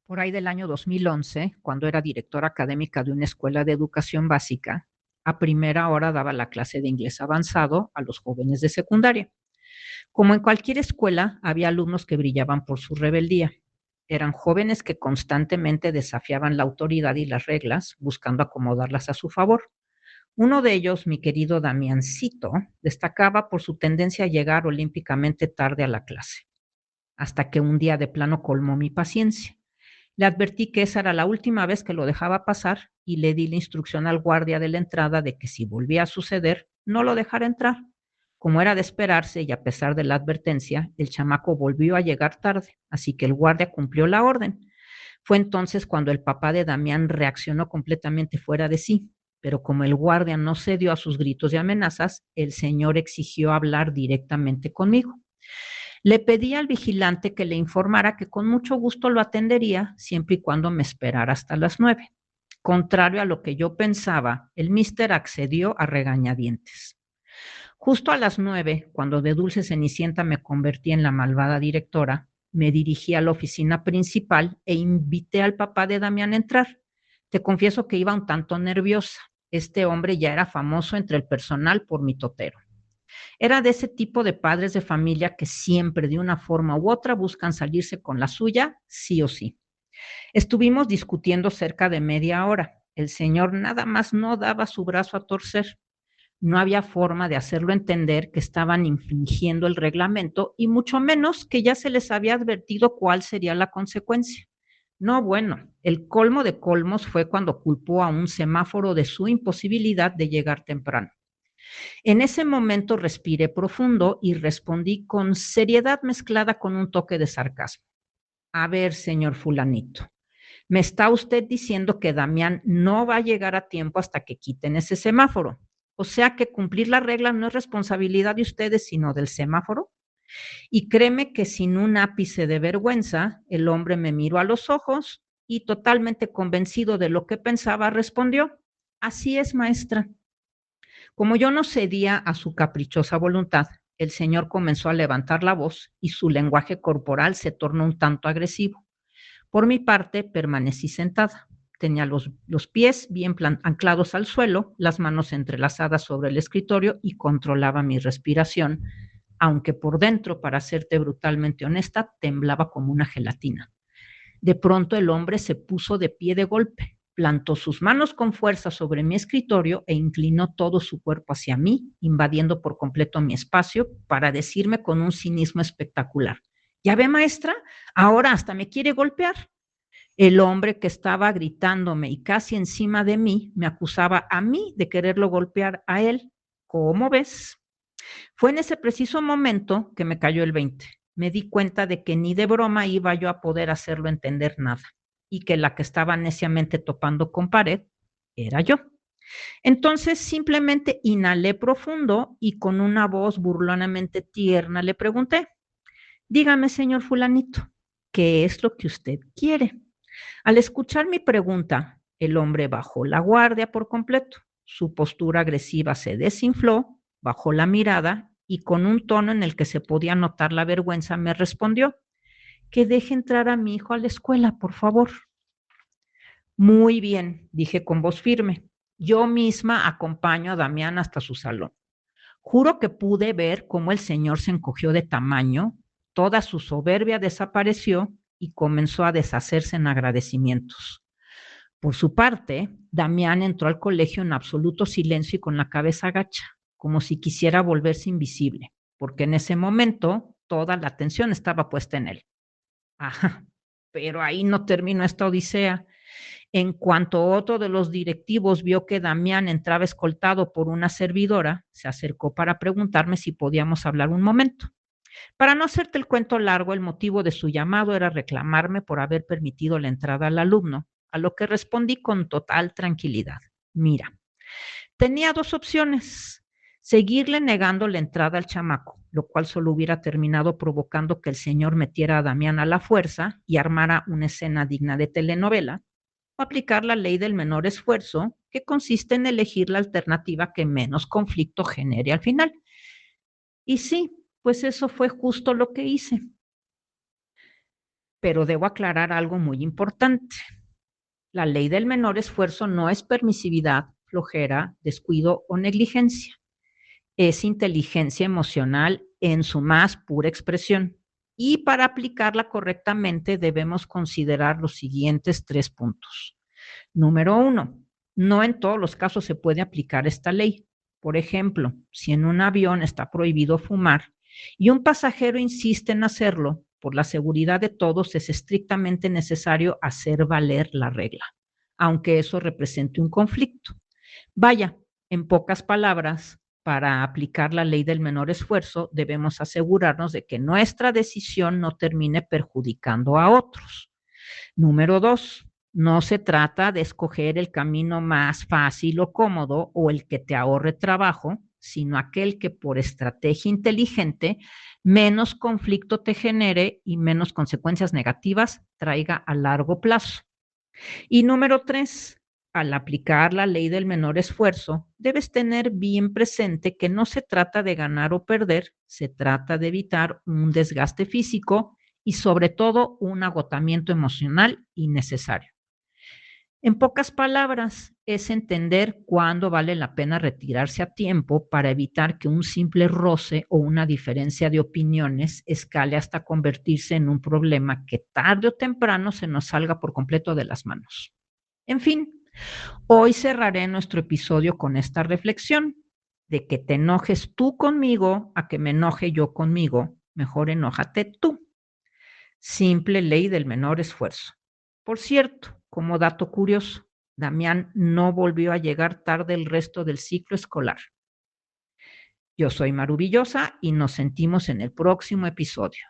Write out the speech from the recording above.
Por ahí del año 2011, cuando era directora académica de una escuela de educación básica, a primera hora daba la clase de inglés avanzado a los jóvenes de secundaria. Como en cualquier escuela, había alumnos que brillaban por su rebeldía. Eran jóvenes que constantemente desafiaban la autoridad y las reglas, buscando acomodarlas a su favor. Uno de ellos, mi querido Damiancito, destacaba por su tendencia a llegar olímpicamente tarde a la clase, hasta que un día de plano colmó mi paciencia. Le advertí que esa era la última vez que lo dejaba pasar y le di la instrucción al guardia de la entrada de que si volvía a suceder, no lo dejara entrar. Como era de esperarse y a pesar de la advertencia, el chamaco volvió a llegar tarde, así que el guardia cumplió la orden. Fue entonces cuando el papá de Damián reaccionó completamente fuera de sí, pero como el guardia no cedió a sus gritos y amenazas, el señor exigió hablar directamente conmigo. Le pedí al vigilante que le informara que con mucho gusto lo atendería siempre y cuando me esperara hasta las 9. Contrario a lo que yo pensaba, el mister accedió a regañadientes. Justo a las 9, cuando de dulce cenicienta me convertí en la malvada directora, me dirigí a la oficina principal e invité al papá de Damián a entrar. Te confieso que iba un tanto nerviosa. Este hombre ya era famoso entre el personal por mi totero. Era de ese tipo de padres de familia que siempre, de una forma u otra, buscan salirse con la suya, sí o sí. Estuvimos discutiendo cerca de media hora. El señor nada más no daba su brazo a torcer. No había forma de hacerlo entender que estaban infringiendo el reglamento y mucho menos que ya se les había advertido cuál sería la consecuencia. No, bueno, el colmo de colmos fue cuando culpó a un semáforo de su imposibilidad de llegar temprano. En ese momento respiré profundo y respondí con seriedad mezclada con un toque de sarcasmo. A ver, señor fulanito, me está usted diciendo que Damián no va a llegar a tiempo hasta que quiten ese semáforo. O sea que cumplir la regla no es responsabilidad de ustedes, sino del semáforo. Y créeme que sin un ápice de vergüenza, el hombre me miró a los ojos y totalmente convencido de lo que pensaba, respondió, así es, maestra. Como yo no cedía a su caprichosa voluntad, el señor comenzó a levantar la voz y su lenguaje corporal se tornó un tanto agresivo. Por mi parte, permanecí sentada. Tenía los pies bien anclados al suelo, las manos entrelazadas sobre el escritorio y controlaba mi respiración, aunque por dentro, para serte brutalmente honesta, temblaba como una gelatina. De pronto el hombre se puso de pie de golpe, plantó sus manos con fuerza sobre mi escritorio e inclinó todo su cuerpo hacia mí, invadiendo por completo mi espacio para decirme con un cinismo espectacular: ¿ya ve, maestra? Ahora hasta me quiere golpear. El hombre, que estaba gritándome y casi encima de mí, me acusaba a mí de quererlo golpear a él. ¿Cómo ves? Fue en ese preciso momento que me cayó el 20. Me di cuenta de que ni de broma iba yo a poder hacerlo entender nada y que la que estaba neciamente topando con pared era yo. Entonces simplemente inhalé profundo y con una voz burlonamente tierna le pregunté: dígame, señor fulanito, ¿qué es lo que usted quiere? Al escuchar mi pregunta, el hombre bajó la guardia por completo. Su postura agresiva se desinfló, bajó la mirada y con un tono en el que se podía notar la vergüenza me respondió: que deje entrar a mi hijo a la escuela, por favor. Muy bien, dije con voz firme. Yo misma acompaño a Damián hasta su salón. Juro que pude ver cómo el señor se encogió de tamaño, toda su soberbia desapareció y comenzó a deshacerse en agradecimientos. Por su parte, Damián entró al colegio en absoluto silencio y con la cabeza agacha, como si quisiera volverse invisible, porque en ese momento toda la atención estaba puesta en él. Ajá, pero ahí no terminó esta odisea. En cuanto otro de los directivos vio que Damián entraba escoltado por una servidora, se acercó para preguntarme si podíamos hablar un momento. Para no hacerte el cuento largo, el motivo de su llamado era reclamarme por haber permitido la entrada al alumno, a lo que respondí con total tranquilidad. Mira, tenía dos opciones: seguirle negando la entrada al chamaco, lo cual solo hubiera terminado provocando que el señor metiera a Damián a la fuerza y armara una escena digna de telenovela, o aplicar la ley del menor esfuerzo, que consiste en elegir la alternativa que menos conflicto genere al final. Y sí, pues eso fue justo lo que hice. Pero debo aclarar algo muy importante. La ley del menor esfuerzo no es permisividad, flojera, descuido o negligencia. Es inteligencia emocional en su más pura expresión. Y para aplicarla correctamente debemos considerar los siguientes 3 puntos. Número 1, no en todos los casos se puede aplicar esta ley. Por ejemplo, si en un avión está prohibido fumar y un pasajero insiste en hacerlo, por la seguridad de todos es estrictamente necesario hacer valer la regla, aunque eso represente un conflicto. Vaya, en pocas palabras, para aplicar la ley del menor esfuerzo, debemos asegurarnos de que nuestra decisión no termine perjudicando a otros. Número 2, no se trata de escoger el camino más fácil o cómodo o el que te ahorre trabajo, sino aquel que por estrategia inteligente menos conflicto te genere y menos consecuencias negativas traiga a largo plazo. Y número 3, al aplicar la ley del menor esfuerzo, debes tener bien presente que no se trata de ganar o perder, se trata de evitar un desgaste físico y sobre todo un agotamiento emocional innecesario. En pocas palabras, es entender cuándo vale la pena retirarse a tiempo para evitar que un simple roce o una diferencia de opiniones escale hasta convertirse en un problema que tarde o temprano se nos salga por completo de las manos. En fin, hoy cerraré nuestro episodio con esta reflexión de que te enojes tú conmigo a que me enoje yo conmigo, mejor enójate tú. Simple ley del menor esfuerzo. Por cierto, como dato curioso, Damián no volvió a llegar tarde el resto del ciclo escolar. Yo soy Maru Villosa y nos sentimos en el próximo episodio.